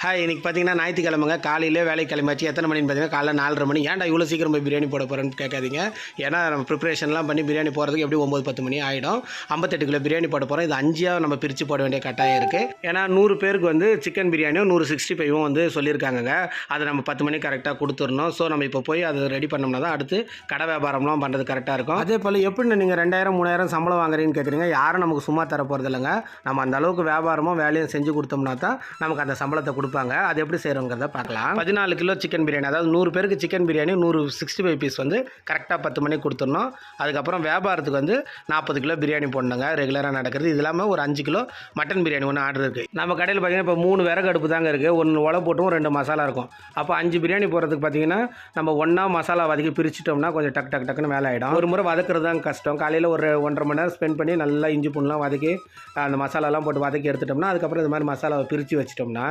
Hi, இன்னைக்கு பார்த்தீங்கன்னா ஞாயிற்றுக்கிழமைங்க. காலையிலே வேலைக்கு கிளம்பியாச்சு. எத்தனை மணின்னு பார்த்தீங்கன்னா காலைல 4:30 மணி. ஏன்டா இவ்வளோ சீக்கிரம் போய் பிரியாணி போட போகிறேன்னு கேட்காதீங்க. ஏன்னா நம்ம ப்ரிப்பரேஷன்லாம் பண்ணி பிரியாணி போடுறதுக்கு எப்படி 9, 10 மணி ஆகிடும். 58 கிலோ பிரியாணி போட போகிறோம். இது 5ஆக நம்ம பிரித்து போட வேண்டிய கட்டாயம் இருக்குது. ஏன்னா 100 பேருக்கு வந்து சிக்கன் பிரியாணியும் 165ம் வந்து சொல்லியிருக்காங்கங்க. அதை நம்ம 10 மணிக்கு கரெக்டாக கொடுத்துடணும். ஸோ நம்ம இப்போ போய் அதை ரெடி பண்ணோம்னா தான் அடுத்து கடை வியாபாரம்லாம் பண்ணுறது கரெக்டாக இருக்கும். அதே போல் எப்படி நீங்கள் 2000, 3000 சம்பளம் வாங்குறீங்கன்னு கேட்குறீங்க. யாரும் நமக்கு சும்மா தர போகிறது இல்லைங்க. நம்ம அந்த அளவுக்கு வியாபாரமும் வேலையும் செஞ்சு கொடுத்தோம்னா தான் நமக்கு அந்த சம்பளத்தை கொடுப்பாங்க. அது எப்படி செய்கிறோங்கிறத பார்க்கலாம். 14 கிலோ சிக்கன் பிரியாணி, அதாவது 100 பேருக்கு சிக்கன் பிரியாணி 165 பீஸ் வந்து கரெக்டாக 10 மணிக்கு கொடுத்துடணும். அதுக்கப்புறம் வியாபாரத்துக்கு வந்து 40 கிலோ பிரியாணி போடணுங்க, ரெகுலராக நடக்கிறது. இது இல்லாமல் ஒரு 5 கிலோ மட்டன் பிரியாணி ஒன்று ஆர்டர் இருக்குது. நம்ம கடையில் பார்த்தீங்கன்னா இப்போ 3 விறகு அடுப்பு தாங்க இருக்குது. 1 உலை போட்டும் 2 மசாலா இருக்கும். அப்போ 5 பிரியாணி போடுறதுக்கு பார்த்தீங்கன்னா நம்ம ஒன்றா மசாலா வதக்கி பிரிச்சுட்டோம்னா கொஞ்சம் டக்குன்னு வேலை ஆகிடும். ஒரு முறை வதக்குறது தான் கஷ்டம். காலையில் ஒரு 1.5 மணி நேரம் ஸ்பெண்ட் பண்ணி நல்லா இஞ்சி பூண்டுலாம் வதக்கி அந்த மசாலாலாம் போட்டு வதக்கி எடுத்துட்டோம்னா அதுக்கப்புறம் இந்த மாதிரி மசாலாவை பிரித்து வச்சிட்டோம்னா